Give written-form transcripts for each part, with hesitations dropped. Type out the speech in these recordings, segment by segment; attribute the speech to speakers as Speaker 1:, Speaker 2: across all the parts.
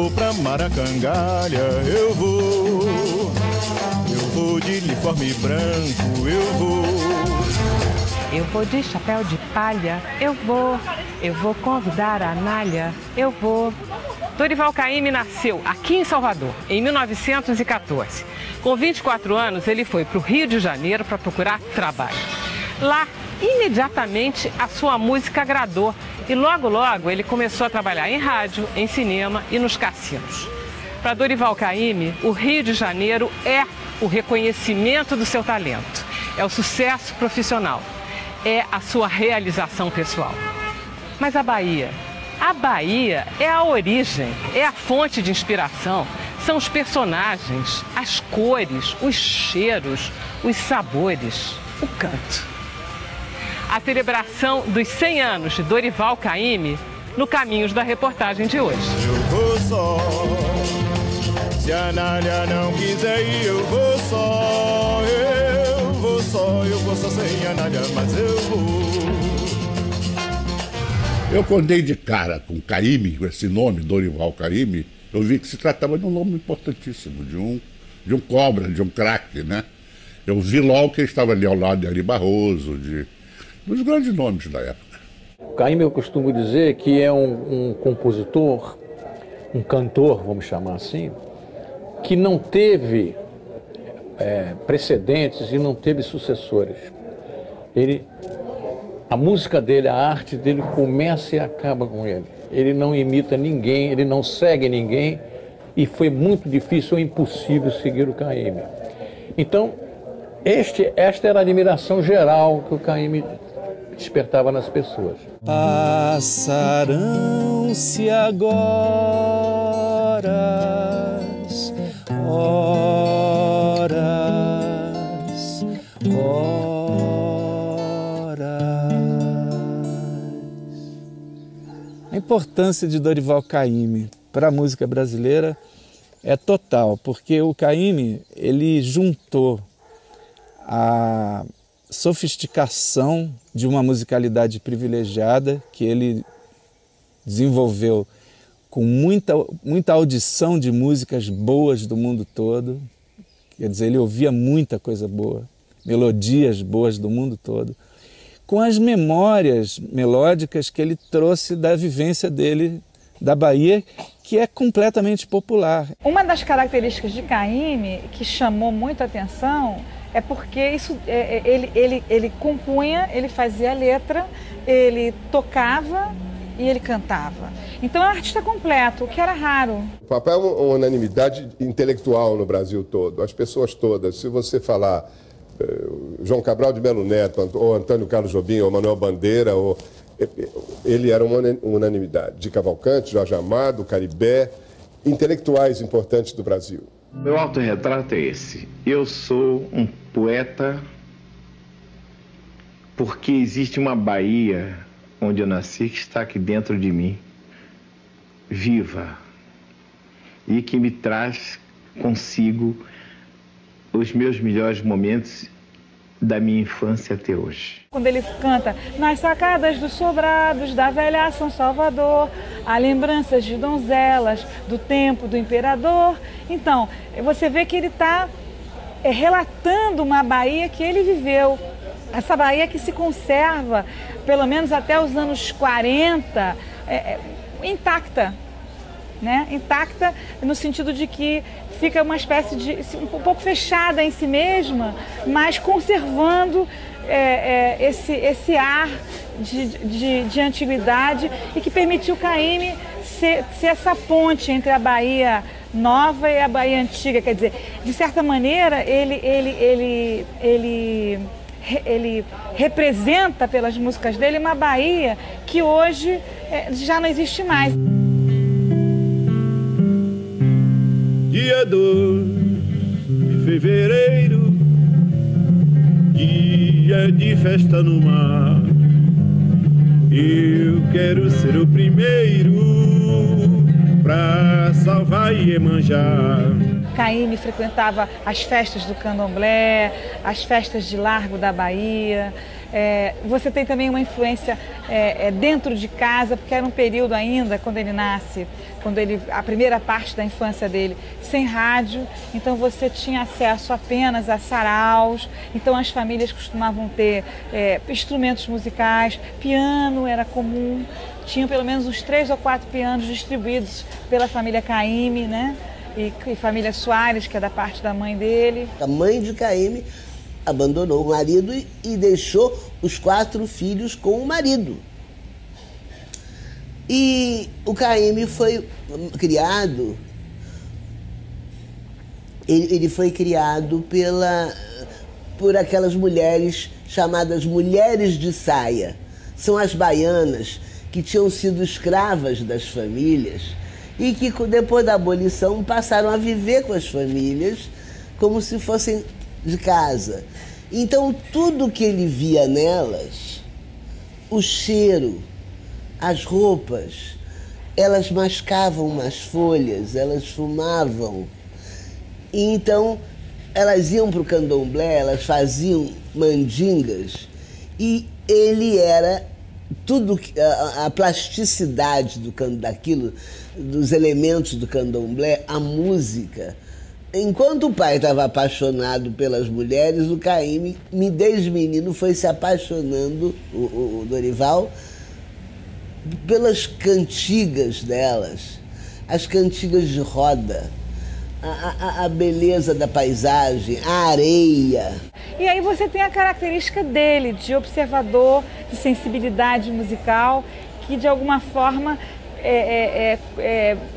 Speaker 1: vou pra Maracangalha, eu vou de uniforme branco, eu
Speaker 2: vou de chapéu de palha, eu vou convidar a Anália, eu vou. Dorival Caymmi nasceu aqui em Salvador, em 1914. Com 24 anos, ele foi para o Rio de Janeiro para procurar trabalho. Lá, imediatamente, a sua música agradou e logo, logo, ele começou a trabalhar em rádio, em cinema e nos cassinos. Para Dorival Caymmi, o Rio de Janeiro é o reconhecimento do seu talento, é o sucesso profissional, é a sua realização pessoal. Mas a Bahia? A Bahia é a origem, é a fonte de inspiração, são os personagens, as cores, os cheiros, os sabores, o canto. A celebração dos 100 anos de Dorival Caymmi no Caminhos da reportagem de hoje.
Speaker 1: Eu vou só, se a Anália não quiser ir, eu vou só, eu vou só sem a Anália, mas eu vou.
Speaker 3: Eu quando dei de cara com Caymmi, com esse nome, Dorival Caymmi, eu vi que se tratava de um nome importantíssimo, de um cobra, de um craque, né? Eu vi logo que ele estava ali ao lado de Ari Barroso, dos grandes nomes da época.
Speaker 4: Caymmi, eu costumo dizer que é um compositor, um cantor, vamos chamar assim, que não teve precedentes e não teve sucessores. A música dele, a arte dele começa e acaba com ele. Ele não imita ninguém, ele não segue ninguém e foi muito difícil ou impossível seguir o Caymmi. Então, esta era a admiração geral que o Caymmi despertava nas pessoas.
Speaker 5: Passarão-se agora horas, A importância de Dorival Caymmi para a música brasileira é total, porque o Caymmi, ele juntou a sofisticação de uma musicalidade privilegiada que ele desenvolveu com muita audição de músicas boas do mundo todo. Quer dizer, ele ouvia muita coisa boa, melodias boas do mundo todo, com as memórias melódicas que ele trouxe da vivência dele, da Bahia, que é completamente popular.
Speaker 6: Uma das características de Caymmi que chamou muito a atenção é porque ele compunha, ele fazia a letra, ele tocava e ele cantava. Então é um artista completo, o que era raro.
Speaker 7: O papel é uma unanimidade intelectual no Brasil todo. As pessoas todas, se você falar João Cabral de Melo Neto, ou Antônio Carlos Jobim, ou Manuel Bandeira, ele era uma unanimidade. De Cavalcante, Jorge Amado, Caribé, intelectuais importantes do Brasil.
Speaker 8: Meu autorretrato é esse. Eu sou um poeta porque existe uma Bahia onde eu nasci que está aqui dentro de mim, viva, e que me traz consigo os meus melhores momentos da minha infância até hoje.
Speaker 6: Quando ele canta nas sacadas dos sobrados da velha São Salvador, há lembranças de donzelas do tempo do imperador. Então, você vê que ele está relatando uma Bahia que ele viveu. Essa Bahia que se conserva, pelo menos até os anos 40, intacta. Né? Intacta no sentido de que fica uma espécie de um pouco fechada em si mesma, mas conservando esse ar de antiguidade e que permitiu Caymmi ser essa ponte entre a Bahia nova e a Bahia antiga. Quer dizer, de certa maneira, ele representa pelas músicas dele uma Bahia que hoje já não existe mais.
Speaker 1: Dia 2 de fevereiro, dia de festa no mar. Eu quero ser o primeiro pra salvar Iemanjá.
Speaker 6: Caymmi frequentava as festas do Candomblé, as festas de Largo da Bahia. Você tem também uma influência dentro de casa, porque era um período ainda, quando ele nasce, a primeira parte da infância dele, sem rádio, então você tinha acesso apenas a saraus, então as famílias costumavam ter instrumentos musicais, piano era comum, tinham pelo menos uns 3 ou 4 pianos distribuídos pela família Caymmi, né? E família Soares, que é da parte da mãe dele.
Speaker 9: A mãe de Caymmi abandonou o marido e deixou os 4 filhos com o marido. E o Caymmi foi criado, ele foi criado por aquelas mulheres chamadas mulheres de saia. São as baianas que tinham sido escravas das famílias e que depois da abolição passaram a viver com as famílias como se fossem de casa. Então tudo que ele via nelas, o cheiro, as roupas, elas mascavam umas folhas, elas fumavam. E então elas iam para o candomblé, elas faziam mandingas e ele era tudo, a plasticidade daquilo, dos elementos do candomblé, a música. Enquanto o pai estava apaixonado pelas mulheres, o Caymmi, desde menino, foi se apaixonando, o Dorival, pelas cantigas delas, as cantigas de roda, a beleza da paisagem, a areia.
Speaker 6: E aí você tem a característica dele, de observador, de sensibilidade musical, que de alguma forma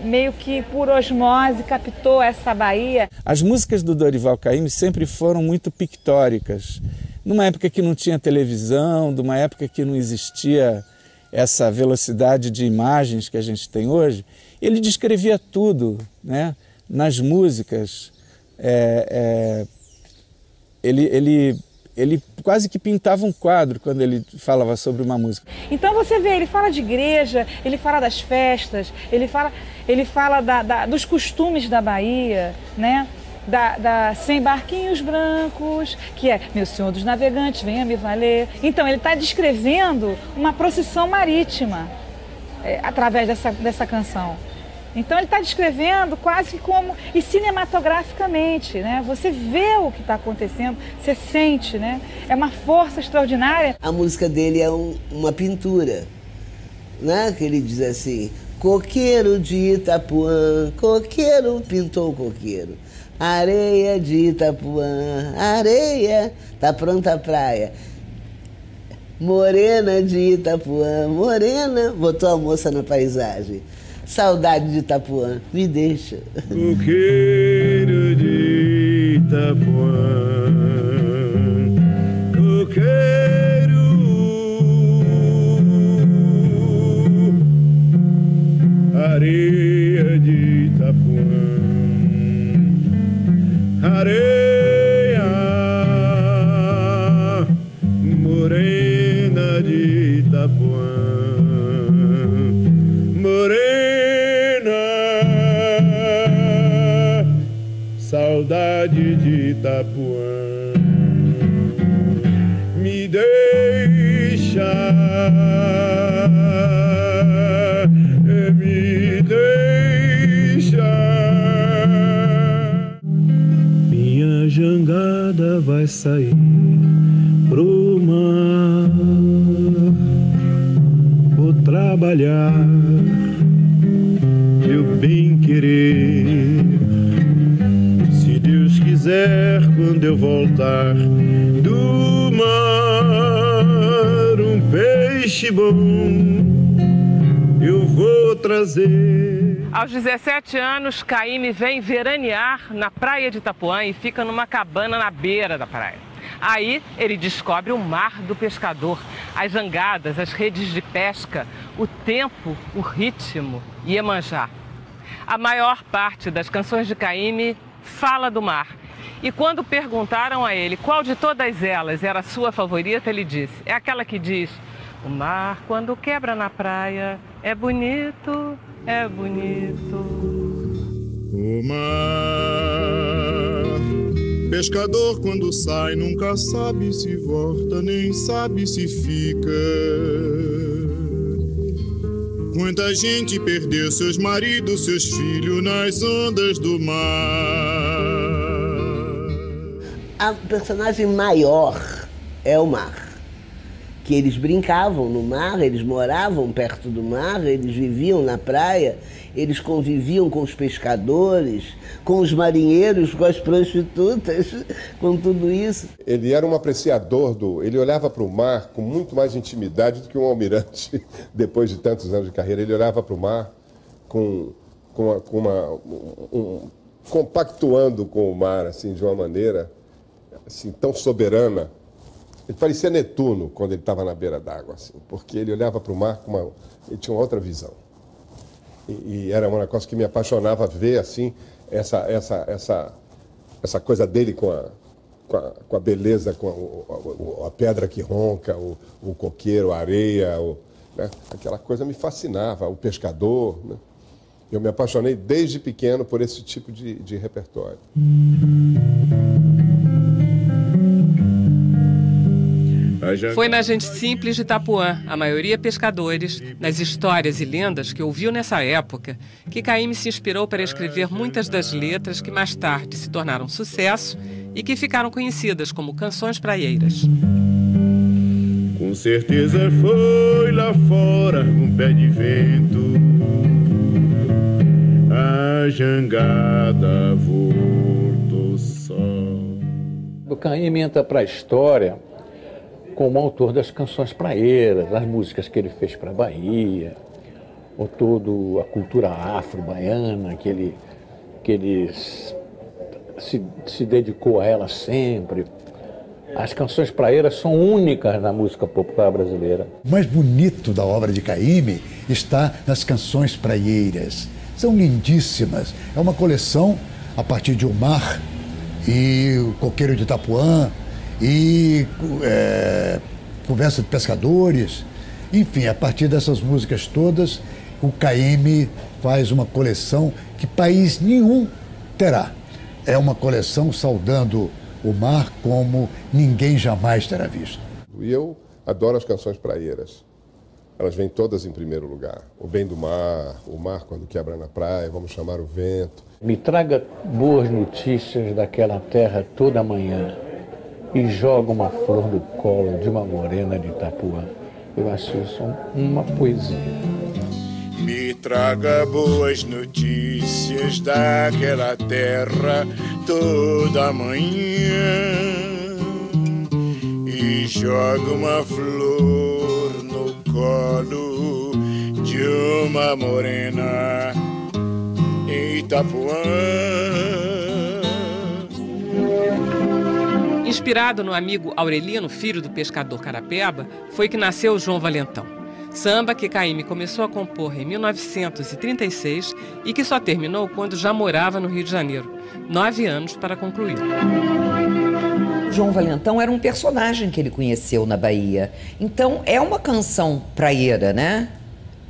Speaker 6: meio que por osmose captou essa Bahia.
Speaker 5: As músicas do Dorival Caymmi sempre foram muito pictóricas. Numa época que não tinha televisão, numa época que não existia essa velocidade de imagens que a gente tem hoje, ele descrevia tudo, né? Nas músicas. Ele quase que pintava um quadro quando ele falava sobre uma música.
Speaker 6: Então você vê, ele fala de igreja, ele fala das festas, ele fala dos costumes da Bahia, né? Sem barquinhos brancos, que é meu senhor dos navegantes, venha me valer. Então ele está descrevendo uma procissão marítima através dessa canção. Então ele está descrevendo quase como, e cinematograficamente, né? Você vê o que está acontecendo, você sente, né? É uma força extraordinária.
Speaker 9: A música dele é uma pintura, né? Que ele diz assim: coqueiro de Itapuã, coqueiro pintou o coqueiro. Areia de Itapuã, areia, tá pronta a praia. Morena de Itapuã, morena, botou a moça na paisagem. Saudade de Itapuã, me deixa.
Speaker 1: Coqueiro de Itapuã, coqueiro, areia de Itapuã, areia, morena de Itapuã, morena. Saudade de Itapuã, me deixa, me deixa. Minha jangada vai sair pro mar, vou trabalhar, meu bem querer. Quando eu voltar do mar, um peixe bom eu vou trazer.
Speaker 2: Aos 17 anos, Caymmi vem veranear na praia de Itapuã e fica numa cabana na beira da praia. Aí ele descobre o mar do pescador, as jangadas, as redes de pesca, o tempo, o ritmo, Iemanjá. A maior parte das canções de Caymmi fala do mar. E quando perguntaram a ele qual de todas elas era a sua favorita, ele disse: é aquela que diz: o mar quando quebra na praia é bonito, é bonito.
Speaker 1: O mar Pescador quando sai nunca sabe se volta, nem sabe se fica. Muita gente perdeu seus maridos, seus filhos nas ondas do mar.
Speaker 9: A personagem maior é o mar. Que eles brincavam no mar, eles moravam perto do mar, eles viviam na praia, eles conviviam com os pescadores, com os marinheiros, com as prostitutas, com tudo isso.
Speaker 7: Ele era um apreciador ele olhava para o mar com muito mais intimidade do que um almirante. Depois de tantos anos de carreira, ele olhava para o mar compactuando com o mar, assim, de uma maneira assim, tão soberana. Ele parecia Netuno quando ele estava na beira d'água, assim, porque ele olhava para o mar ele tinha uma outra visão. E era uma coisa que me apaixonava ver assim, essa coisa dele com a beleza, com a pedra que ronca, o coqueiro, a areia, né? Aquela coisa me fascinava, o pescador. Né? Eu me apaixonei desde pequeno por esse tipo de repertório.
Speaker 2: Foi na Gente Simples de Itapuã, a maioria pescadores, nas histórias e lendas que ouviu nessa época, que Caymmi se inspirou para escrever muitas das letras que mais tarde se tornaram sucesso e que ficaram conhecidas como canções praieiras.
Speaker 1: Com certeza foi lá fora, com pé de vento, a jangada voltou só.
Speaker 4: O Caymmi entra para a história como autor das canções praeiras, as músicas que ele fez para a Bahia, ou toda a cultura afro-baiana que ele se dedicou a ela sempre. As canções praeiras são únicas na música popular brasileira.
Speaker 10: O mais bonito da obra de Caymmi está nas canções praieiras. São lindíssimas. É uma coleção a partir de O Mar e O Coqueiro de Itapuã, e Conversa de Pescadores, enfim, a partir dessas músicas todas, o Caymmi faz uma coleção que país nenhum terá. É uma coleção saudando o mar como ninguém jamais terá visto.
Speaker 7: E eu adoro as canções praieiras. Elas vêm todas em primeiro lugar. O Bem do Mar, O Mar Quando Quebra na Praia, Vamos Chamar o Vento.
Speaker 4: Me traga boas notícias daquela terra toda manhã e joga uma flor no colo de uma morena de Itapuã. Eu acho isso uma poesia.
Speaker 1: Me traga boas notícias daquela terra toda manhã e joga uma flor no colo de uma morena em Itapuã.
Speaker 2: Inspirado no amigo Aurelino, filho do pescador Carapeba, foi que nasceu João Valentão. Samba que Caymmi começou a compor em 1936 e que só terminou quando já morava no Rio de Janeiro. 9 anos para concluir.
Speaker 11: João Valentão era um personagem que ele conheceu na Bahia. Então é uma canção praieira, né?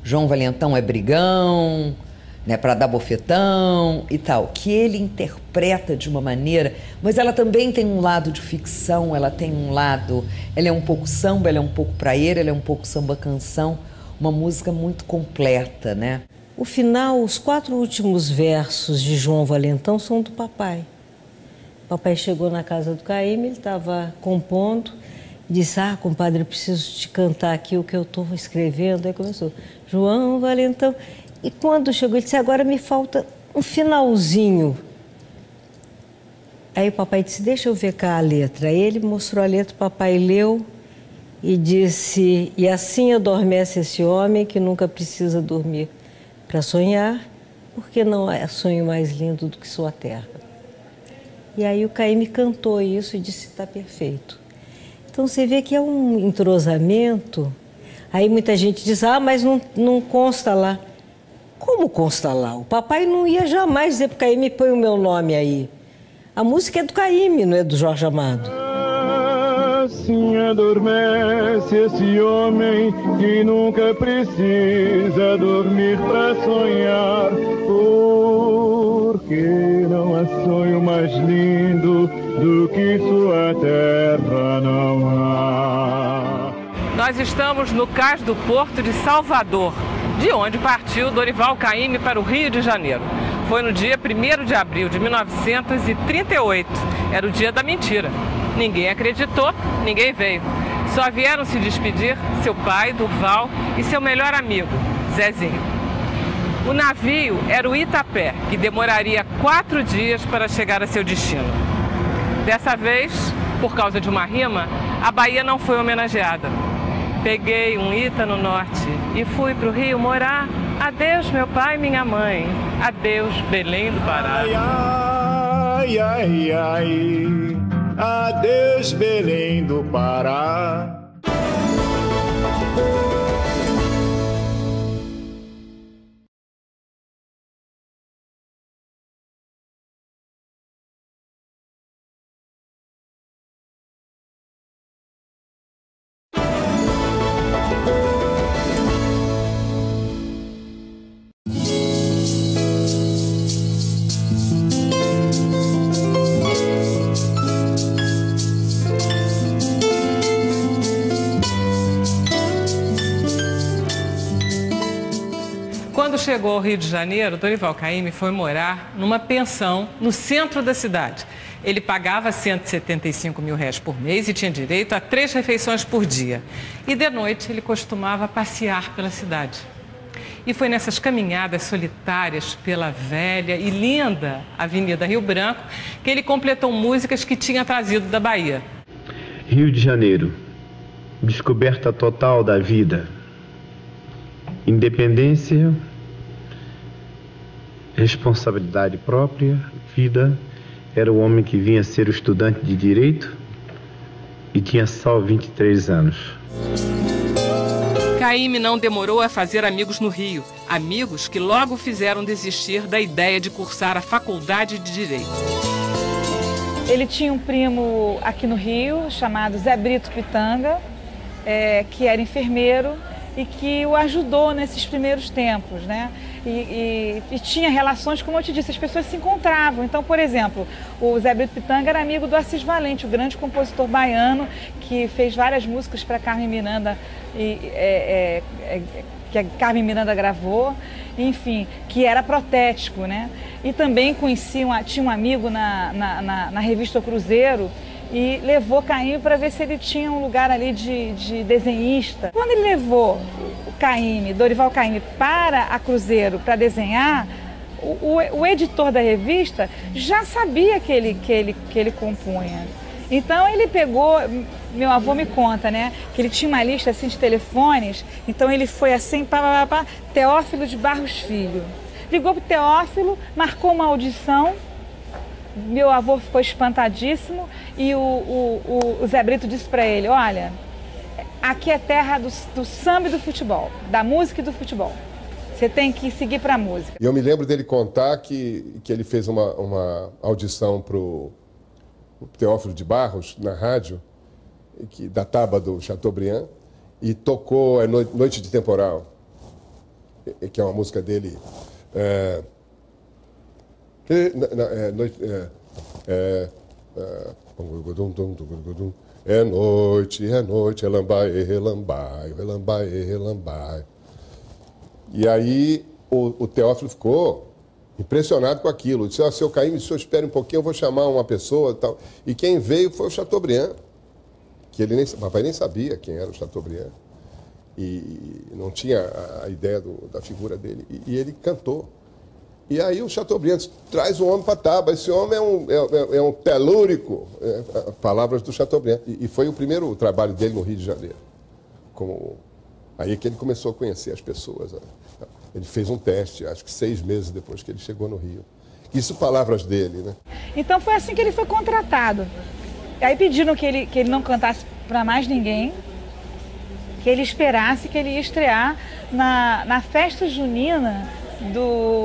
Speaker 11: João Valentão é brigão, né, para dar bofetão e tal, que ele interpreta de uma maneira, mas ela também tem um lado de ficção, ela tem um lado, ela é um pouco samba, ela é um pouco praieira, ela é um pouco samba-canção, uma música muito completa, né?
Speaker 12: O final, os 4 últimos versos de João Valentão são do papai. O papai chegou na casa do Caymmi, ele estava compondo, disse, compadre, eu preciso te cantar aqui o que eu estou escrevendo. Aí começou, João Valentão. E quando chegou, ele disse, agora me falta um finalzinho. Aí o papai disse, deixa eu ver cá a letra. Aí ele mostrou a letra, o papai leu e disse, e assim adormece esse homem que nunca precisa dormir para sonhar, porque não há sonho mais lindo do que sua terra. E aí o Caymmi cantou isso e disse, está perfeito. Então você vê que é um entrosamento. Aí muita gente diz, mas não consta lá. Como consta lá? O papai não ia jamais dizer para o Caymmi, põe o meu nome aí. A música é do Caymmi, não é do Jorge Amado.
Speaker 1: Assim adormece esse homem que nunca precisa dormir para sonhar, porque não há sonho mais lindo do que sua terra não há.
Speaker 2: Nós estamos no cais do Porto de Salvador, de onde partiu Dorival Caymmi para o Rio de Janeiro. Foi no dia 1º de abril de 1938. Era o dia da mentira. Ninguém acreditou, ninguém veio. Só vieram se despedir seu pai, Durval, e seu melhor amigo, Zezinho. O navio era o Itapé, que demoraria 4 dias para chegar a seu destino. Dessa vez, por causa de uma rima, a Bahia não foi homenageada. Peguei um Ita no norte e fui pro Rio morar. Adeus, meu pai e minha mãe. Adeus, Belém do Pará.
Speaker 1: Ai, ai, ai, adeus, Belém do Pará.
Speaker 2: Quando chegou ao Rio de Janeiro, Dorival Caymmi foi morar numa pensão no centro da cidade. Ele pagava R$175 mil por mês e tinha direito a 3 refeições por dia. E de noite ele costumava passear pela cidade. E foi nessas caminhadas solitárias pela velha e linda Avenida Rio Branco que ele completou músicas que tinha trazido da Bahia.
Speaker 8: Rio de Janeiro, descoberta total da vida. Independência, responsabilidade própria, vida. Era o homem que vinha ser o estudante de direito e tinha só 23 anos.
Speaker 2: Caymmi não demorou a fazer amigos no Rio, amigos que logo fizeram desistir da ideia de cursar a faculdade de Direito.
Speaker 6: Ele tinha um primo aqui no Rio, chamado Zé Brito Pitanga, que era enfermeiro e que o ajudou nesses primeiros tempos, né? E tinha relações, como eu te disse, as pessoas se encontravam. Então, por exemplo, o Zé Brito Pitanga era amigo do Assis Valente, o grande compositor baiano, que fez várias músicas para Carmen Miranda, que a Carmen Miranda gravou, enfim, que era protético, né? E também tinha um amigo na revista O Cruzeiro, e levou Caymmi para ver se ele tinha um lugar ali de desenhista. Quando ele levou o Caymmi, Dorival Caymmi, para a Cruzeiro para desenhar, o editor da revista já sabia que ele compunha. Então ele pegou, meu avô me conta, né, que ele tinha uma lista assim de telefones, então ele foi assim, Teófilo de Barros Filho. Ligou para o Teófilo, marcou uma audição. Meu avô ficou espantadíssimo e o Zé Brito disse para ele: olha, aqui é terra do samba e do futebol, da música e do futebol. Você tem que seguir para a música.
Speaker 7: E eu me lembro dele contar que ele fez uma audição para o Teófilo de Barros, na rádio, da Taba do Chateaubriand, e tocou Noite de Temporal, que é uma música dele... É noite, relambai, relambai, relambai, relambai. E aí o Teófilo ficou impressionado com aquilo. Disse: seu Caymmi, se eu espere um pouquinho, eu vou chamar uma pessoa e tal. E quem veio foi o Chateaubriand, que o papai nem sabia quem era o Chateaubriand. E não tinha a ideia da figura dele. E ele cantou. E aí o Chateaubriand disse: traz o homem para Taba, esse homem é um telúrico. Palavras do Chateaubriand. E foi o primeiro trabalho dele no Rio de Janeiro. Aí é que ele começou a conhecer as pessoas. Ele fez um teste, acho que 6 meses depois que ele chegou no Rio. Isso, palavras dele, né?
Speaker 6: Então foi assim que ele foi contratado. Aí pediram que ele não cantasse para mais ninguém, que ele esperasse, que ele ia estrear na festa junina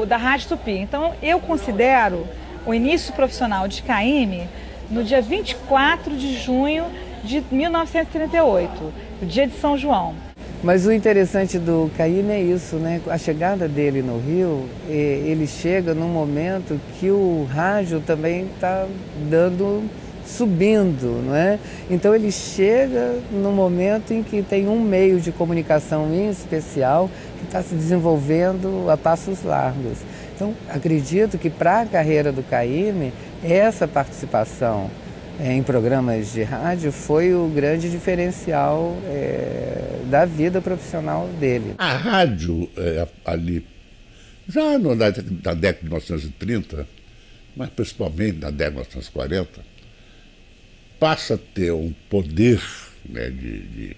Speaker 6: da Rádio Tupi. Então eu considero o início profissional de Caymmi no dia 24 de junho de 1938, o dia de São João.
Speaker 13: Mas o interessante do Caymmi é isso, né? A chegada dele no Rio, ele chega num momento que o rádio também está dando subindo, não é? Então ele chega no momento em que tem um meio de comunicação em especial que está se desenvolvendo a passos largos. Então acredito que para a carreira do Caymmi, essa participação em programas de rádio foi o grande diferencial da vida profissional dele.
Speaker 3: A rádio, ali, já na década de 1930, mas principalmente na década de 1940, passa a ter um poder, né, de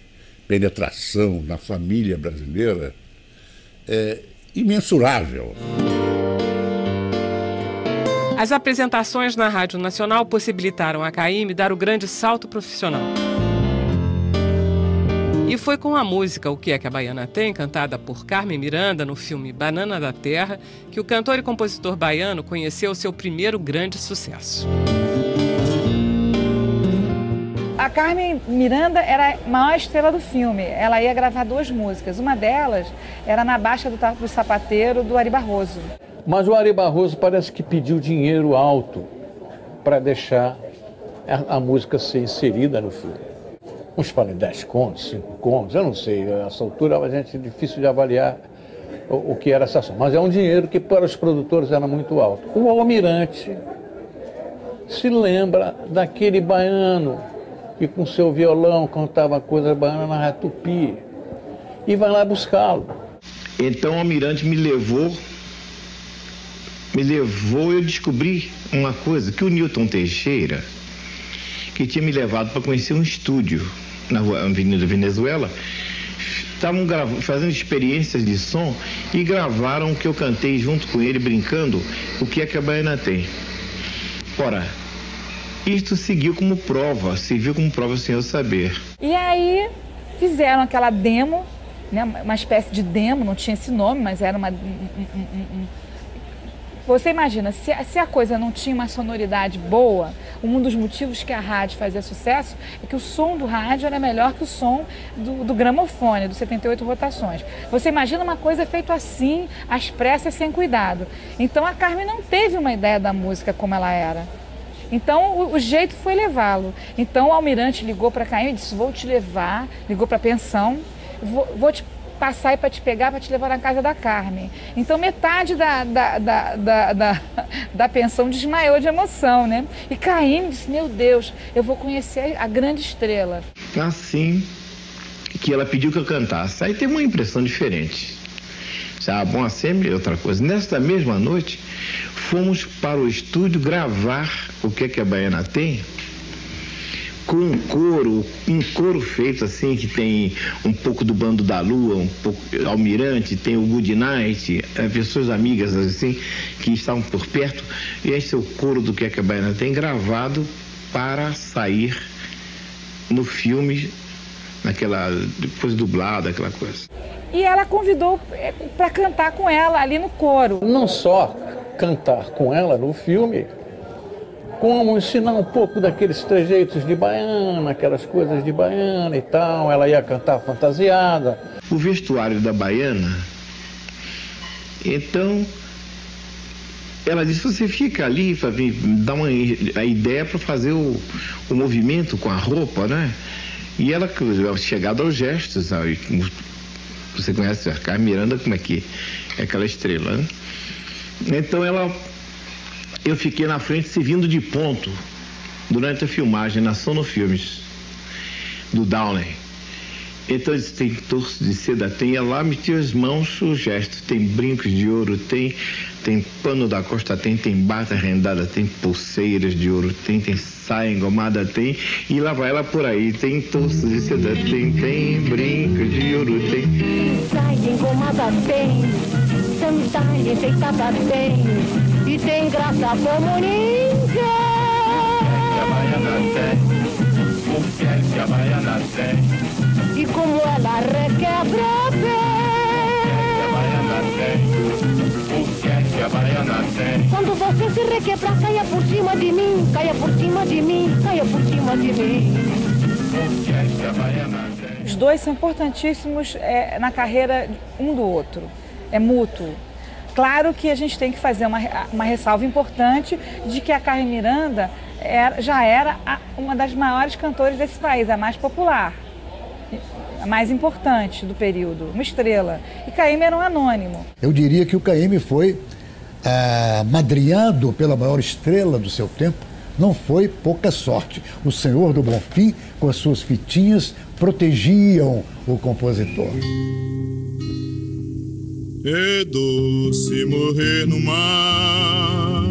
Speaker 3: penetração na família brasileira imensurável.
Speaker 2: As apresentações na Rádio Nacional possibilitaram a Caymmi dar o grande salto profissional. E foi com a música O Que É Que a Baiana Tem, cantada por Carmen Miranda no filme Banana da Terra, que o cantor e compositor baiano conheceu seu primeiro grande sucesso.
Speaker 6: A Carmen Miranda era a maior estrela do filme. Ela ia gravar 2 músicas. Uma delas era Na Baixa do Sapateiro, do Ari Barroso.
Speaker 4: Mas o Ari Barroso parece que pediu dinheiro alto para deixar a música ser inserida no filme. Uns falam 10 contos, 5 contos, eu não sei. A essa altura a gente é difícil de avaliar o que era essa ação. Mas é um dinheiro que para os produtores era muito alto. O Almirante se lembra daquele baiano que com seu violão cantava coisas baianas na Rádio Tupi e vai lá buscá-lo.
Speaker 8: Então o Almirante me levou, eu descobri uma coisa, que o Newton Teixeira, que tinha me levado para conhecer um estúdio na Avenida Venezuela, estavam fazendo experiências de som e gravaram o que eu cantei junto com ele, brincando, O Que É Que a Baiana Tem. Ora, isto serviu como prova sem eu saber.
Speaker 6: E aí fizeram aquela demo, né, uma espécie de demo, não tinha esse nome, mas era uma... Você imagina, se a coisa não tinha uma sonoridade boa, um dos motivos que a rádio fazia sucesso é que o som do rádio era melhor que o som do gramofone, dos 78 rotações. Você imagina uma coisa feita assim, às pressas, sem cuidado. Então a Carmen não teve uma ideia da música como ela era. Então o jeito foi levá-lo. Então o Almirante ligou para Caymmi e disse, vou te levar, ligou para a pensão, vou te passar para te pegar, para te levar na casa da Carmen. Então metade da pensão desmaiou de emoção, né? E Caymmi disse, meu Deus, eu vou conhecer a grande estrela.
Speaker 8: Assim que ela pediu que eu cantasse. Aí teve uma impressão diferente. Bom, a sempre outra coisa. Nesta mesma noite, fomos para o estúdio gravar O Que É Que a Baiana Tem, com um coro feito assim, que tem um pouco do Bando da Lua, um pouco Almirante, tem o Good Night, pessoas amigas assim, que estavam por perto, e esse é o coro do Que É Que a Baiana Tem, gravado para sair no filme, depois dublado, aquela coisa.
Speaker 6: E ela convidou para cantar com ela ali no coro.
Speaker 4: Não só cantar com ela no filme, como ensinar um pouco daqueles trejeitos de baiana, aquelas coisas de baiana e tal. Ela ia cantar fantasiada.
Speaker 8: O vestuário da baiana, então, ela disse, você fica ali para dar a ideia para fazer o movimento com a roupa, né? E ela, chegada aos gestos, você conhece a Carmen Miranda, como é que é aquela estrela, né? Então eu fiquei na frente servindo de ponto durante a filmagem na Sonofilmes do Downey. Então eles têm torso de seda, tem, ela lá metia as mãos, o gesto, tem brincos de ouro, tem pano da costa, tem bata rendada, tem pulseiras de ouro, tem saia engomada, tem, e lá vai ela por aí, tem torso de seda, tem brincos de ouro, tem
Speaker 14: saia engomada, tem sandália enfeitada, tem, e tem graça como ninguém.
Speaker 1: A baiana tem, o que é que a baiana tem?
Speaker 14: E como ela requebra bem.
Speaker 1: A baiana tem, o que é que a baiana tem?
Speaker 14: Quando você se requebrar, caia por cima de mim, caia por cima de mim, caia por cima de mim.
Speaker 1: O que é que a baiana tem?
Speaker 6: Os dois são importantíssimos na carreira um do outro, é mútuo. Claro que a gente tem que fazer uma ressalva importante de que a Carmen Miranda já era uma das maiores cantoras desse país, a mais popular, a mais importante do período, uma estrela. E Caymmi era um anônimo.
Speaker 10: Eu diria que o Caymmi foi madrinhado pela maior estrela do seu tempo. Não foi pouca sorte. O Senhor do Bonfim, com as suas fitinhas, protegiam o compositor.
Speaker 1: É doce morrer no mar,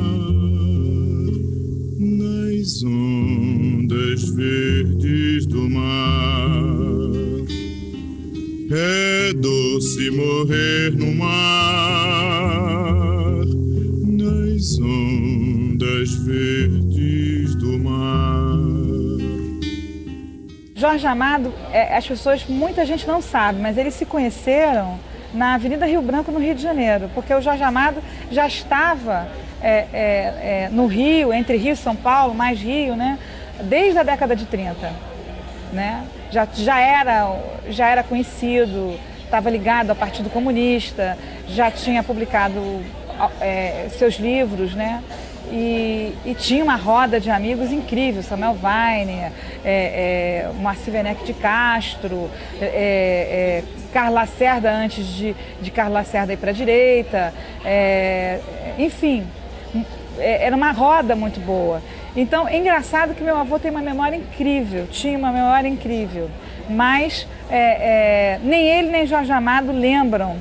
Speaker 1: nas ondas verdes do mar. É doce morrer no mar, nas ondas verdes do mar.
Speaker 6: Jorge Amado, muita gente não sabe, mas eles se conheceram na Avenida Rio Branco, no Rio de Janeiro, porque o Jorge Amado já estava no Rio, entre Rio e São Paulo, mais Rio, né, desde a década de 30, né? Já era conhecido, estava ligado ao Partido Comunista, já tinha publicado seus livros, né? E tinha uma roda de amigos incrível, Samuel Weiner, Moacir Werneck de Castro, Carlos Lacerda antes de Carlos Lacerda ir para a direita, enfim, era uma roda muito boa. Então é engraçado que meu avô tem uma memória incrível, tinha uma memória incrível, mas nem ele nem Jorge Amado lembram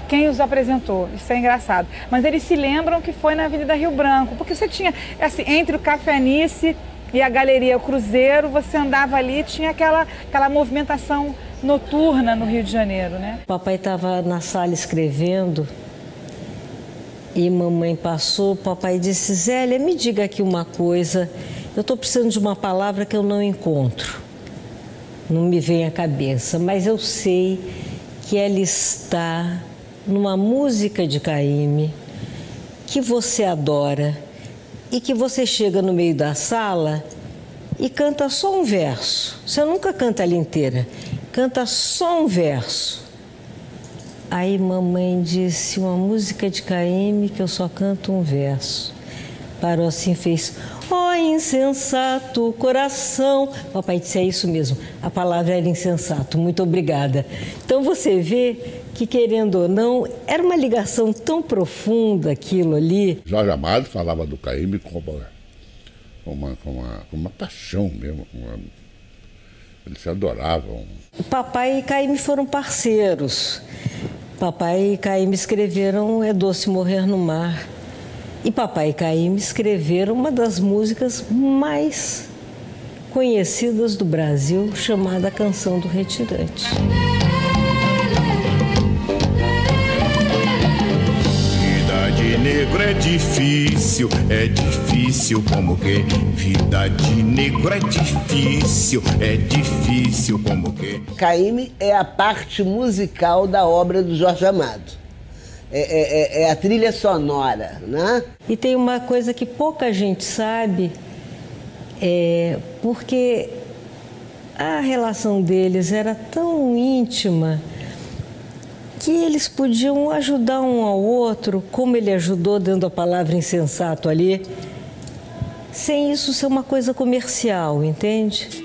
Speaker 6: quem os apresentou, isso é engraçado. Mas eles se lembram que foi na Avenida Rio Branco, porque você tinha, assim, entre o Café Nice e a Galeria O Cruzeiro, você andava ali, tinha aquela movimentação noturna no Rio de Janeiro, né?
Speaker 12: Papai estava na sala escrevendo e mamãe passou, papai disse: Zélia, me diga aqui uma coisa, eu estou precisando de uma palavra que eu não encontro, não me vem à cabeça, mas eu sei que ela está numa música de Caymmi que você adora e que você chega no meio da sala e canta só um verso. Você nunca canta ela inteira, canta só um verso. Aí mamãe disse: uma música de Caymmi que eu só canto um verso. Parou assim, fez: ó insensato coração. Papai disse: é isso mesmo, a palavra era insensato, muito obrigada. Então você vê que, querendo ou não, era uma ligação tão profunda aquilo ali.
Speaker 3: Jorge Amado falava do Caymmi com uma paixão mesmo, eles se adoravam.
Speaker 12: Papai e Caymmi foram parceiros. Papai e Caymmi escreveram É Doce Morrer no Mar. E papai e Caymmi escreveram uma das músicas mais conhecidas do Brasil, chamada Canção do Retirante.
Speaker 1: Vida de negro é difícil como que? Vida de negro é difícil como que?
Speaker 9: Caymmi é a parte musical da obra do Jorge Amado. É a trilha sonora, né?
Speaker 12: E tem uma coisa que pouca gente sabe, porque a relação deles era tão íntima que eles podiam ajudar um ao outro, como ele ajudou dando a palavra insensato ali, sem isso ser uma coisa comercial, entende?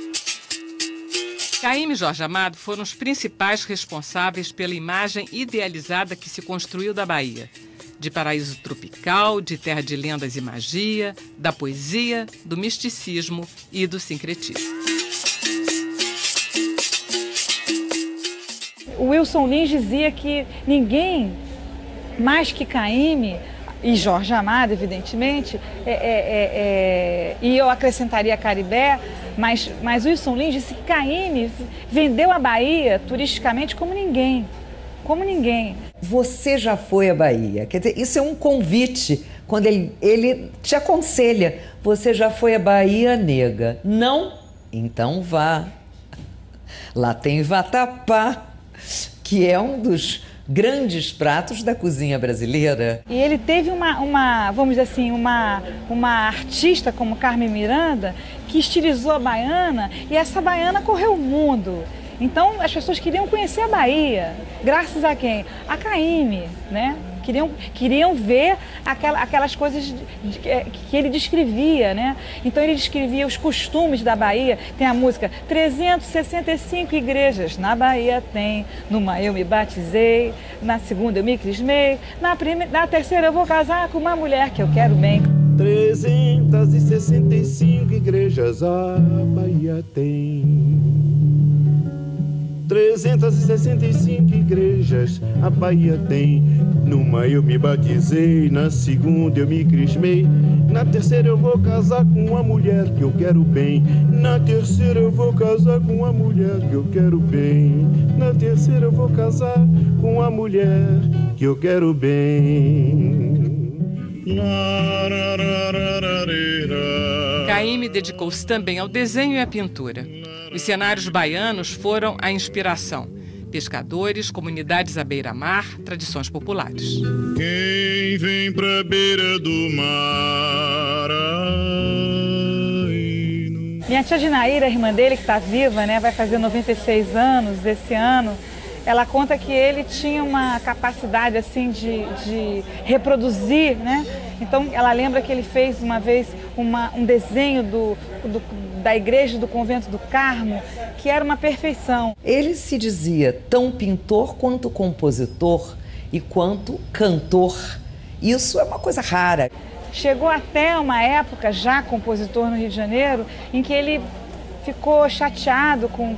Speaker 2: Caymmi e Jorge Amado foram os principais responsáveis pela imagem idealizada que se construiu da Bahia. De paraíso tropical, de terra de lendas e magia, da poesia, do misticismo e do sincretismo.
Speaker 6: O Wilson Lins dizia que ninguém mais que Caymmi e Jorge Amado, evidentemente, e eu acrescentaria Caribé, mas Wilson Lins disse que Caymmi vendeu a Bahia turisticamente como ninguém. Como ninguém.
Speaker 11: Você já foi à Bahia? Quer dizer, isso é um convite. Quando ele te aconselha, você já foi à Bahia, nega? Não? Então vá. Lá tem vatapá, que é um dos grandes pratos da cozinha brasileira.
Speaker 6: E ele teve vamos dizer assim, uma artista como Carmen Miranda que estilizou a baiana, e essa baiana correu o mundo. Então as pessoas queriam conhecer a Bahia, graças a quem? A Caymmi, né? Queriam ver aquelas coisas que ele descrevia, né? Então ele descrevia os costumes da Bahia. Tem a música 365 igrejas na Bahia tem. Numa eu me batizei, na segunda eu me crismei, na terceira eu vou casar com uma mulher que eu quero bem.
Speaker 1: 365 igrejas a Bahia tem. 365 igrejas a Bahia tem. Numa eu me batizei, na segunda eu me crismei, na terceira eu vou casar com uma mulher que eu quero bem. Na terceira eu vou casar com uma mulher que eu quero bem. Na terceira eu vou casar com uma mulher que eu quero bem.
Speaker 2: Caymmi dedicou-se também ao desenho e à pintura. Os cenários baianos foram a inspiração. Pescadores, comunidades à beira-mar, tradições populares.
Speaker 1: Quem vem pra beira do mar.
Speaker 6: Minha tia Dinaíra, a irmã dele, que está viva, né, vai fazer 96 anos esse ano. Ela conta que ele tinha uma capacidade assim de reproduzir, né? Então ela lembra que ele fez uma vez um desenho da igreja do convento do Carmo, que era uma perfeição.
Speaker 11: Ele se dizia tão pintor quanto compositor e quanto cantor. Isso é uma coisa rara.
Speaker 6: Chegou até uma época, já compositor no Rio de Janeiro, em que ele ficou chateado com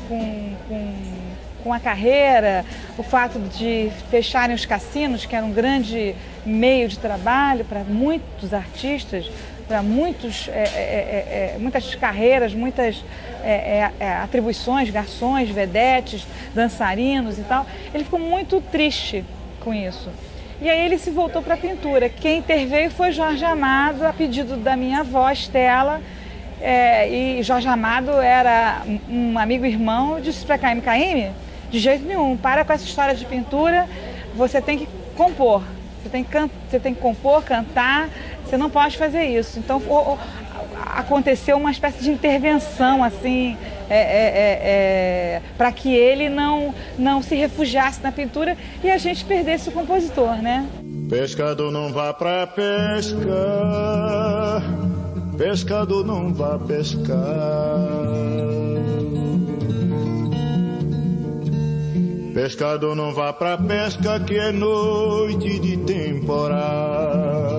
Speaker 6: a carreira, o fato de fecharem os cassinos, que era um grande meio de trabalho para muitos artistas, para muitas carreiras, muitas atribuições, garçons, vedetes, dançarinos e tal. Ele ficou muito triste com isso. E aí ele se voltou para a pintura. Quem interveio foi Jorge Amado, a pedido da minha avó, Estela. E Jorge Amado era um amigo irmão, disse para Caymmi, de jeito nenhum, para com essa história de pintura, você tem que compor, você tem que compor, cantar, você não pode fazer isso. Então aconteceu uma espécie de intervenção assim, para que ele não se refugiasse na pintura e a gente perdesse o compositor, né?
Speaker 1: Pescador não vá pra pesca, pescador não vá pescar. Pescador não vá pra pesca que é noite de temporal.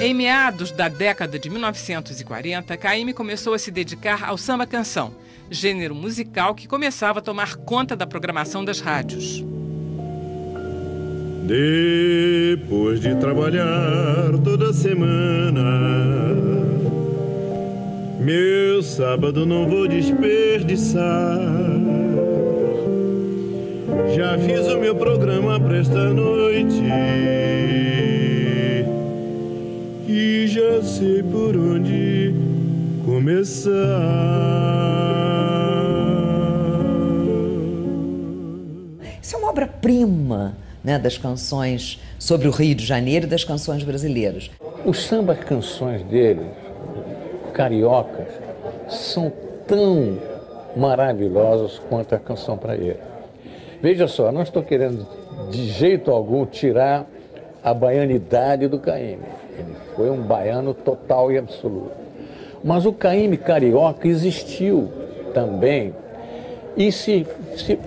Speaker 2: Em meados da década de 1940, Caymmi começou a se dedicar ao samba-canção, gênero musical que começava a tomar conta da programação das rádios.
Speaker 1: Depois de trabalhar toda semana, meu sábado não vou desperdiçar. Já fiz o meu programa para esta noite e já sei por onde começar.
Speaker 11: Isso é uma obra-prima, né, das canções sobre o Rio de Janeiro e das canções brasileiras.
Speaker 4: Os samba-canções dele, cariocas, são tão maravilhosos quanto a canção praieira. Veja só, não estou querendo de jeito algum tirar a baianidade do Caymmi. Ele foi um baiano total e absoluto. Mas o Caymmi carioca existiu também. E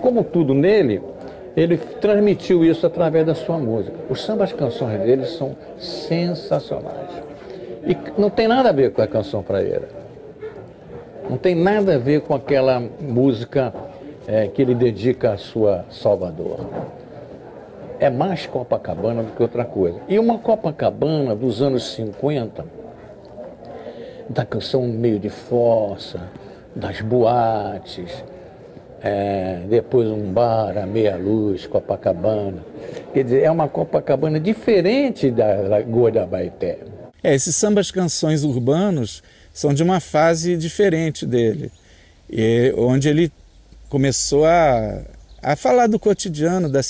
Speaker 4: como tudo nele, ele transmitiu isso através da sua música. Os sambas-canções dele são sensacionais. E não tem nada a ver com a canção praieira. Não tem nada a ver com aquela música que ele dedica à sua Salvador. É mais Copacabana do que outra coisa. E uma Copacabana dos anos 50, da canção meio de fossa, das boates, depois um bar à meia-luz, Copacabana. Quer dizer, é uma Copacabana diferente da Lagoa da Abaeté.
Speaker 5: Esses sambas canções urbanos são de uma fase diferente dele, onde ele começou a falar do cotidiano da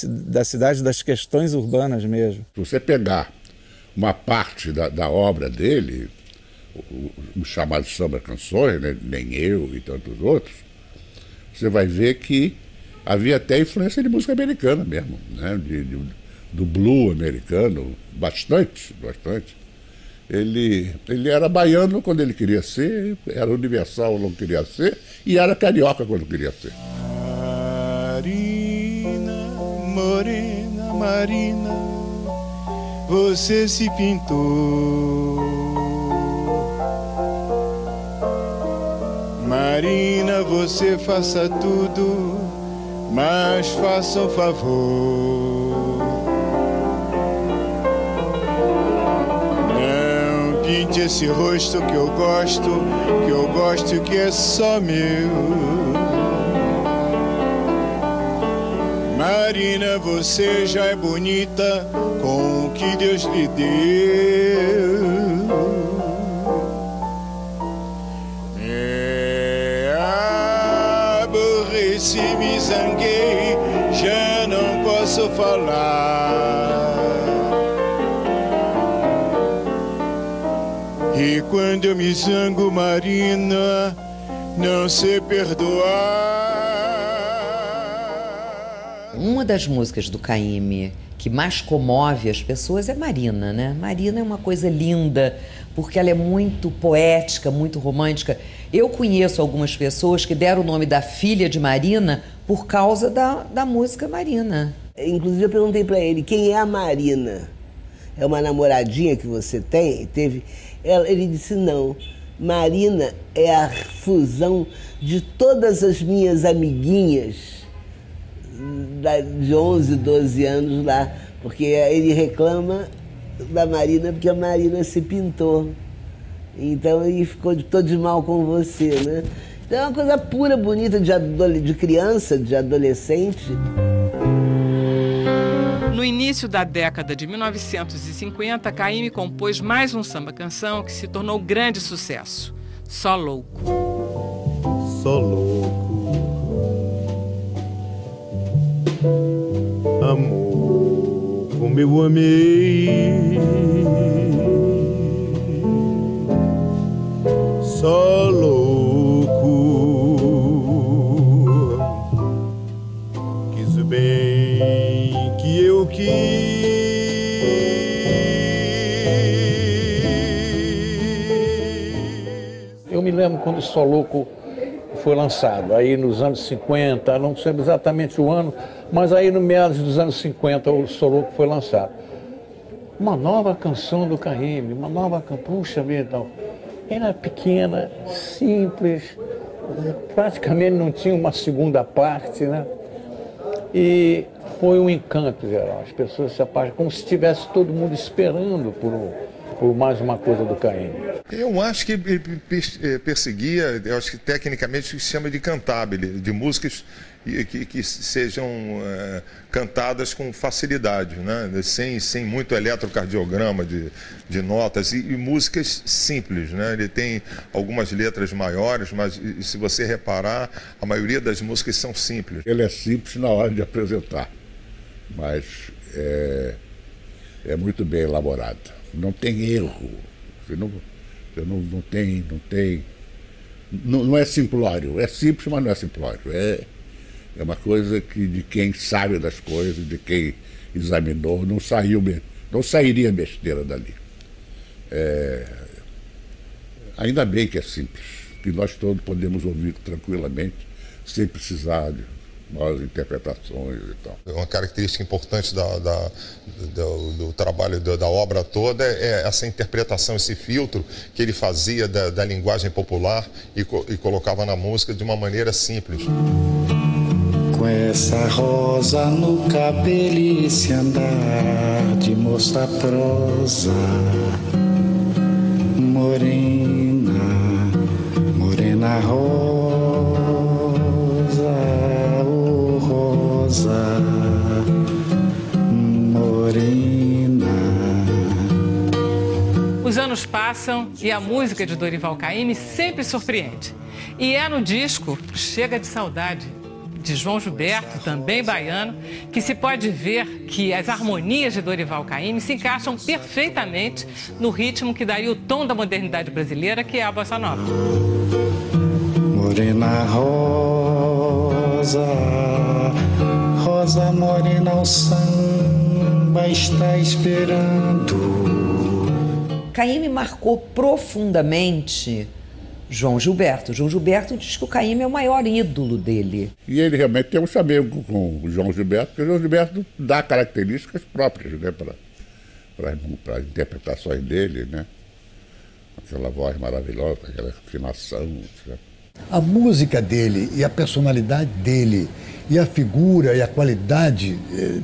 Speaker 5: cidade, das questões urbanas mesmo.
Speaker 3: Se você pegar uma parte da obra dele, o chamado samba canções, né, Nem Eu e tantos outros, você vai ver que havia até influência de música americana mesmo, né, do blues americano, bastante. Ele era baiano quando ele queria ser, era universal quando não queria ser, e era carioca quando queria ser.
Speaker 1: Marina, morena, Marina, você se pintou. Marina, você faça tudo, mas faça um favor. Não pinte esse rosto que eu gosto que é só meu. Marina, você já é bonita com o que Deus lhe deu. Aborreci, me zanguei, já não posso falar. E quando eu me zango, Marina, não sei perdoar.
Speaker 11: Uma das músicas do Caymmi que mais comove as pessoas é Marina, né? Marina é uma coisa linda, porque ela é muito poética, muito romântica. Eu conheço algumas pessoas que deram o nome da filha de Marina por causa da música Marina.
Speaker 9: Inclusive eu perguntei para ele, quem é a Marina? É uma namoradinha que você teve? Ele disse, não. Marina é a fusão de todas as minhas amiguinhas de 11, 12 anos lá, porque ele reclama da Marina porque a Marina se pintou. Então ele ficou todo de mal com você, né? Então é uma coisa pura, bonita, de criança, de adolescente.
Speaker 2: No início da década de 1950, Caymmi compôs mais um samba-canção que se tornou grande sucesso, Só Louco.
Speaker 1: Só louco, amor, como eu amei. Só louco, quis o bem que eu quis.
Speaker 4: Eu me lembro quando o Só Louco foi lançado, aí nos anos 50, não sei exatamente o ano, mas aí no meados dos anos 50 o Só Louco foi lançado. Uma nova canção do Caymmi, uma nova canção, puxa vida, então. Era pequena, simples, praticamente não tinha uma segunda parte, né? E foi um encanto geral, as pessoas se apaixonaram, como se estivesse todo mundo esperando por mais uma coisa do Caymmi.
Speaker 15: Eu acho que ele perseguia, eu acho que tecnicamente se chama de cantabile, de músicas que sejam cantadas com facilidade, né? sem muito eletrocardiograma de notas e músicas simples, né? Ele tem algumas letras maiores, mas se você reparar, a maioria das músicas são simples.
Speaker 3: Ele é simples na hora de apresentar, mas é muito bem elaborado. Não tem erro. Não é simplório. É simples, mas não é simplório. É uma coisa que de quem sabe das coisas, de quem examinou, não sairia besteira dali. Ainda bem que é simples, que nós todos podemos ouvir tranquilamente, sem precisar de maiores interpretações e tal.
Speaker 15: Uma característica importante do trabalho da obra toda é essa interpretação, esse filtro que ele fazia da linguagem popular e colocava na música de uma maneira simples.
Speaker 16: Com essa rosa no cabelo e se andar de moça prosa, morena, morena rosa. rosa morena.
Speaker 2: Os anos passam e a música de Dorival Caymmi sempre surpreende. E é no disco Chega de Saudade, de João Gilberto, também baiano, que se pode ver que as harmonias de Dorival Caymmi se encaixam perfeitamente no ritmo que daria o tom da modernidade brasileira, que é a bossa nova.
Speaker 16: Morena rosa, rosa morena, o samba está esperando.
Speaker 11: Caymmi marcou profundamente João Gilberto. João Gilberto diz que o Caymmi é o maior ídolo dele.
Speaker 3: E ele realmente tem um chamego com o João Gilberto, porque o João Gilberto dá características próprias, né, para interpretações dele, né? Aquela voz maravilhosa, aquela afinação. Né?
Speaker 10: A música dele e a personalidade dele e a figura e a qualidade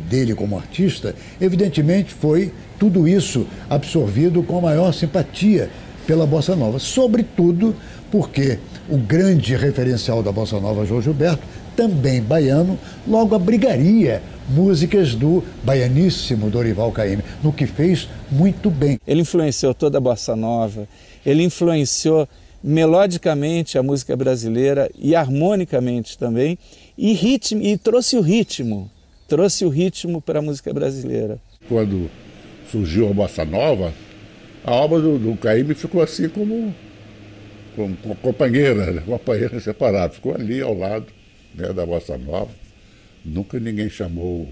Speaker 10: dele como artista, evidentemente foi tudo isso absorvido com a maior simpatia pela Bossa Nova, sobretudo porque o grande referencial da Bossa Nova, João Gilberto, também baiano, logo abrigaria músicas do baianíssimo Dorival Caymmi, no que fez muito bem.
Speaker 5: Ele influenciou toda a Bossa Nova, ele influenciou melodicamente a música brasileira e harmonicamente também, e trouxe o ritmo para a música brasileira.
Speaker 3: Quando surgiu a Bossa Nova, a obra do Caymmi ficou assim como companheira, né? Companheira separada, ficou ali ao lado, né, da Bossa Nova. Nunca ninguém chamou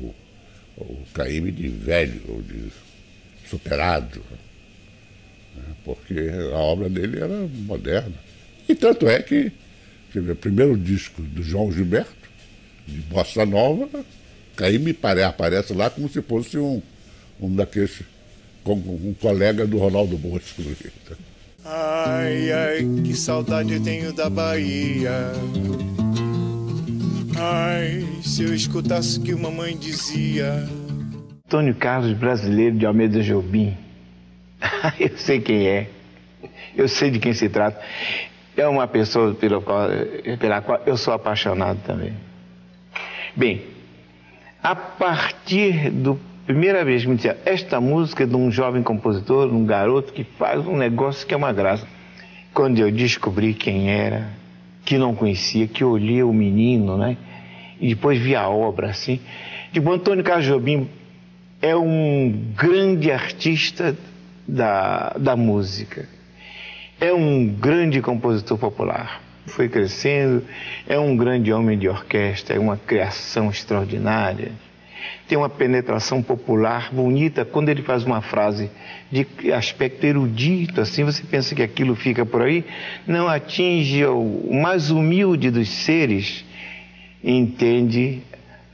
Speaker 3: o Caymmi de velho ou de superado, né? Porque a obra dele era moderna. E tanto é que o primeiro disco do João Gilberto, de Bossa Nova, Caymmi aparece lá como se fosse um daqueles, como um colega do Ronaldo Bosco.
Speaker 1: Ai, ai, que saudade eu tenho da Bahia. Ai, se eu escutasse o que mamãe dizia.
Speaker 8: Antônio Carlos Brasileiro de Almeida Jobim. Eu sei quem é. Eu sei de quem se trata. É uma pessoa pela qual eu sou apaixonado também. Bem, a partir do primeira vez que me disseram, esta música é de um jovem compositor, de um garoto que faz um negócio que é uma graça. Quando eu descobri quem era, que não conhecia, que olhei o menino, né? E depois vi a obra, assim. Tipo, Antônio Carlos Jobim é um grande artista da música. É um grande compositor popular. Foi crescendo, é um grande homem de orquestra, é uma criação extraordinária. Tem uma penetração popular bonita. Quando ele faz uma frase de aspecto erudito, assim, você pensa que aquilo fica por aí, não atinge o mais humilde dos seres e entende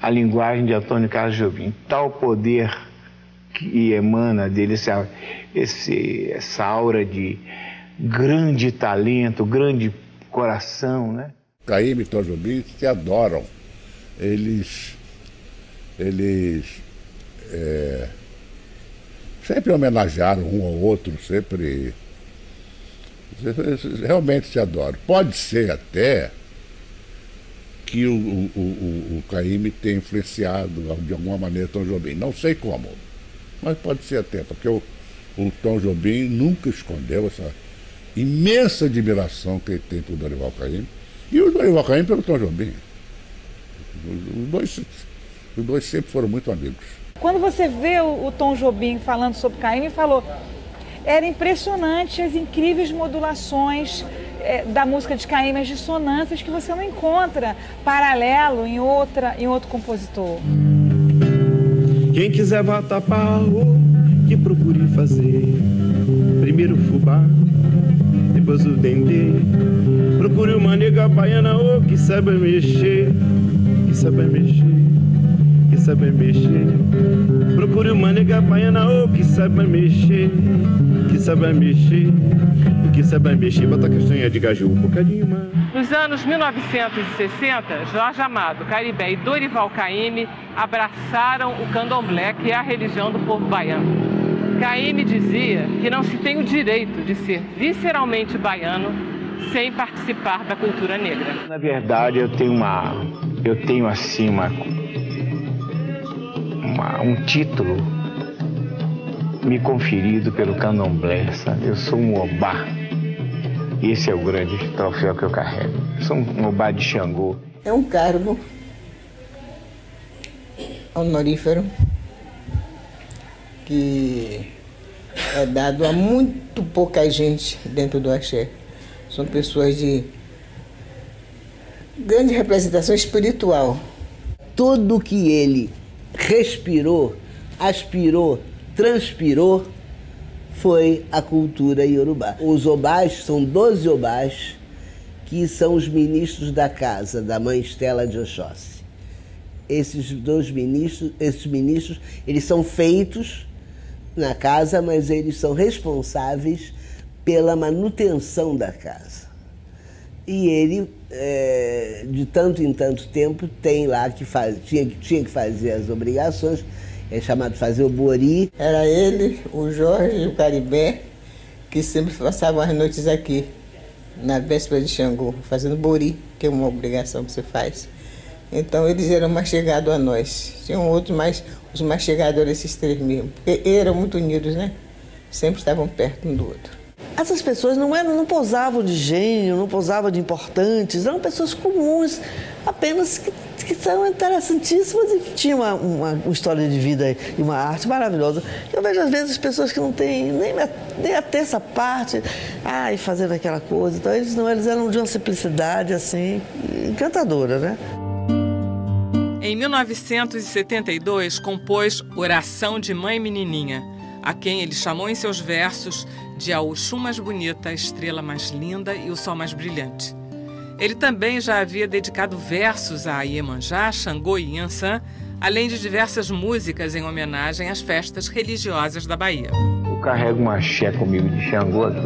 Speaker 8: a linguagem de Antônio Carlos Jobim. Tal poder que emana dele, essa aura de grande talento, grande coração, né?
Speaker 3: Caymmi e Tom Jobim se adoram. Eles sempre homenagearam um ao outro, sempre realmente se adoram. Pode ser até que o Caymmi tenha influenciado de alguma maneira Tom Jobim, não sei como, mas pode ser até, porque o Tom Jobim nunca escondeu essa imensa admiração que ele tem por Dorival Caymmi e o Dorival Caymmi pelo Tom Jobim. Os dois sempre foram muito amigos.
Speaker 6: Quando você vê o Tom Jobim falando sobre Caymmi, falou, era impressionante as incríveis modulações da música de Caymmi, as dissonâncias que você não encontra paralelo em outro compositor.
Speaker 1: Quem quiser botar pau, que procure fazer primeiro o fubá, depois o dendê. Procure uma nega baiana, que saiba mexer, que saiba mexer. Que sabe mexer. Procure uma nega baiana, que saiba mexer, que saiba mexer, que saiba mexer. Bota a castanha de caju um bocadinho mais.
Speaker 2: Nos anos 1960, Jorge Amado, Caribé e Dorival Caymmi abraçaram o candomblé, que é a religião do povo baiano. Caymmi dizia que não se tem o direito de ser visceralmente baiano sem participar da cultura negra.
Speaker 8: Na verdade, eu tenho assim um título me conferido pelo candomblé, sabe? Eu sou um obá. Esse é o grande troféu que eu carrego. Eu sou um obá de Xangô.
Speaker 17: É um cargo honorífero que é dado a muito pouca gente dentro do axé. São pessoas de grande representação espiritual.
Speaker 9: Tudo que ele respirou, aspirou, transpirou foi a cultura iorubá. Os obás são 12 obás que são os ministros da casa da mãe Estela de Oxóssi. Esses ministros, eles são feitos na casa, mas eles são responsáveis pela manutenção da casa. E ele, de tanto em tanto tempo, tem lá que tinha que fazer as obrigações, é chamado fazer o bori.
Speaker 17: Era ele, o Jorge e o Caribé, que sempre passavam as noites aqui, na véspera de Xangô, fazendo bori, que é uma obrigação que você faz. Então eles eram mais chegados a nós. Tinham outros, mas os mais chegados eram esses três mesmo. Porque eram muito unidos, né? Sempre estavam perto um do outro.
Speaker 18: Essas pessoas não posavam de gênio, não posavam de importantes, eram pessoas comuns, apenas que são interessantíssimas e tinham uma história de vida e uma arte maravilhosa. Eu vejo às vezes pessoas que não têm nem a terça parte, e fazendo aquela coisa. Então eles eram de uma simplicidade assim, encantadora, né?
Speaker 2: Em 1972, compôs Oração de Mãe Menininha, a quem ele chamou em seus versos de a Oxum mais bonita, a estrela mais linda e o sol mais brilhante. Ele também já havia dedicado versos a Iemanjá, Xangô e Yansan, além de diversas músicas em homenagem às festas religiosas da Bahia.
Speaker 8: Eu carrego uma axé comigo de Xangô, aqui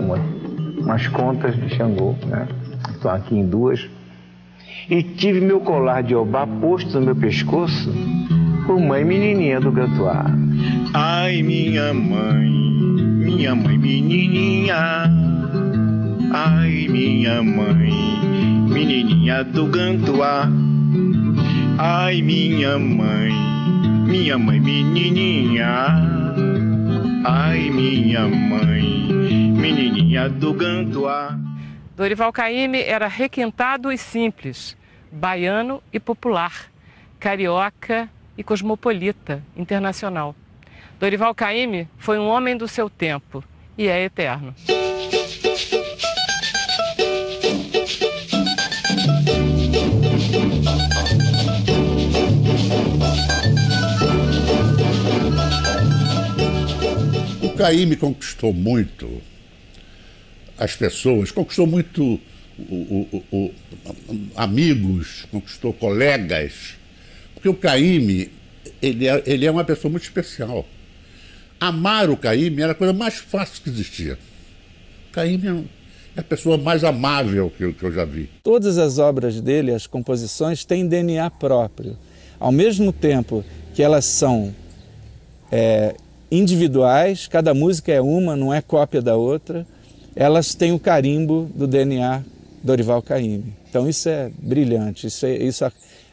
Speaker 8: umas contas de Xangô, né? Estou aqui em duas. E tive meu colar de obá posto no meu pescoço por mãe menininha do Gantuá.
Speaker 16: Ai, minha mãe menininha. Ai, minha mãe, menininha do Gantuá. Ai, minha mãe menininha. Ai, minha mãe, menininha do Gantuá.
Speaker 2: Dorival Caymmi era requintado e simples, baiano e popular, carioca e cosmopolita internacional. Dorival Caymmi foi um homem do seu tempo e é eterno.
Speaker 3: O Caymmi conquistou muito as pessoas, conquistou muito amigos, conquistou colegas, porque o Caymmi, ele é uma pessoa muito especial. Amar o Caymmi era a coisa mais fácil que existia. O Caymmi é a pessoa mais amável que eu já vi.
Speaker 5: Todas as obras dele, as composições, têm DNA próprio. Ao mesmo tempo que elas são individuais, cada música é uma, não é cópia da outra, elas têm o carimbo do DNA Dorival Caymmi. Então isso é brilhante, isso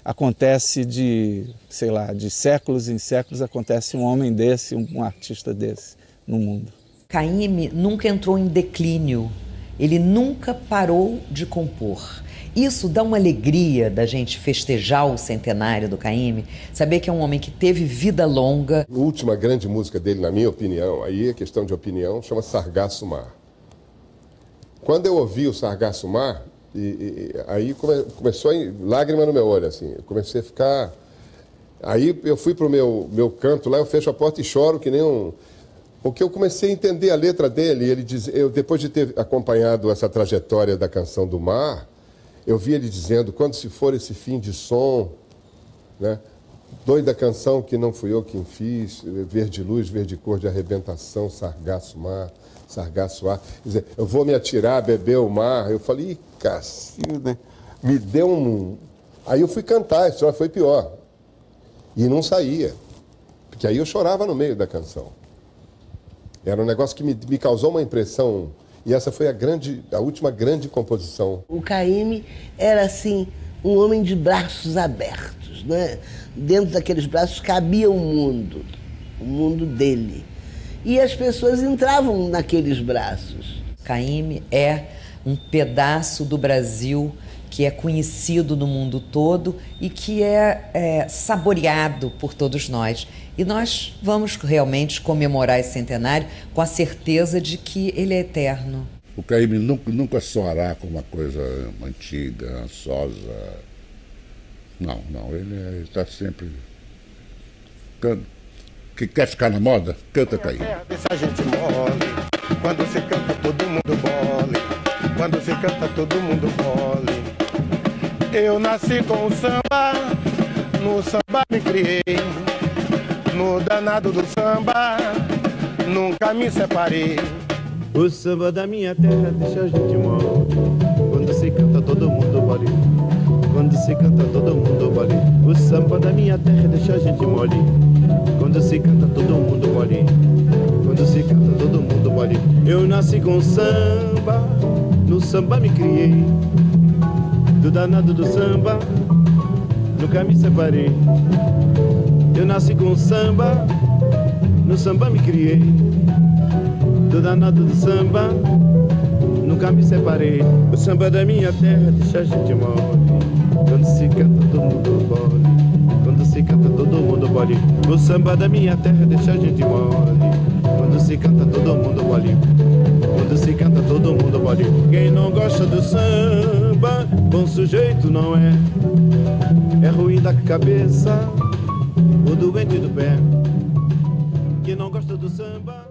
Speaker 5: acontece de séculos em séculos, acontece um homem desse, um artista desse no mundo.
Speaker 11: Caymmi nunca entrou em declínio, ele nunca parou de compor. Isso dá uma alegria da gente festejar o centenário do Caymmi, saber que é um homem que teve vida longa.
Speaker 7: A última grande música dele, na minha opinião, aí é questão de opinião, chama Sargasso Mar. Quando eu ouvi o Sargasso Mar, aí começou lágrima no meu olho, assim. Eu comecei a ficar... Aí eu fui pro meu canto lá, eu fecho a porta e choro que nem um... Porque eu comecei a entender a letra dele. Ele diz, depois de ter acompanhado essa trajetória da Canção do Mar, eu vi ele dizendo, quando se for esse fim de som, né? Doida canção que não fui eu quem fiz, verde luz, verde cor de arrebentação, sargaço mar, sargaço ar. Quer dizer, eu vou me atirar, beber o mar. Eu falei, cacilda, né? Me deu um... Aí eu fui cantar, a história foi pior. E não saía, porque aí eu chorava no meio da canção. Era um negócio que me causou uma impressão, e essa foi a última grande composição.
Speaker 9: O Caymmi era, assim, um homem de braços abertos, né? Dentro daqueles braços cabia o mundo dele. E as pessoas entravam naqueles braços.
Speaker 11: Caymmi é um pedaço do Brasil que é conhecido no mundo todo e que é saboreado por todos nós. E nós vamos realmente comemorar esse centenário com a certeza de que ele é eterno.
Speaker 3: O Caymmi nunca soará como uma coisa antiga, ansiosa. Não, ele está sempre... Que quer ficar na moda, canta Caymmi.
Speaker 19: Deixa a gente mole, quando você canta todo mundo mole, quando você canta todo mundo mole. Eu nasci com o samba, no samba me criei, no danado do samba, nunca me separei.
Speaker 1: O samba da minha terra deixa a gente mole, quando se canta todo mundo mole, quando se canta todo mundo mole. O samba da minha terra deixa a gente mole, quando se canta todo mundo mole, quando se canta todo mundo mole. Eu nasci com samba, no samba me criei, do danado do samba, nunca me separei. Eu nasci com samba, no samba me criei, do danado do samba, nunca me separei. O samba da minha terra deixa a gente mole, quando se canta todo mundo mole, quando se canta todo mundo mole. O samba da minha terra deixa a gente mole, quando se canta todo mundo mole, quando se canta todo mundo mole. Quem não gosta do samba, bom sujeito não é, é ruim da cabeça, o doente do pé. Quem não gosta do samba...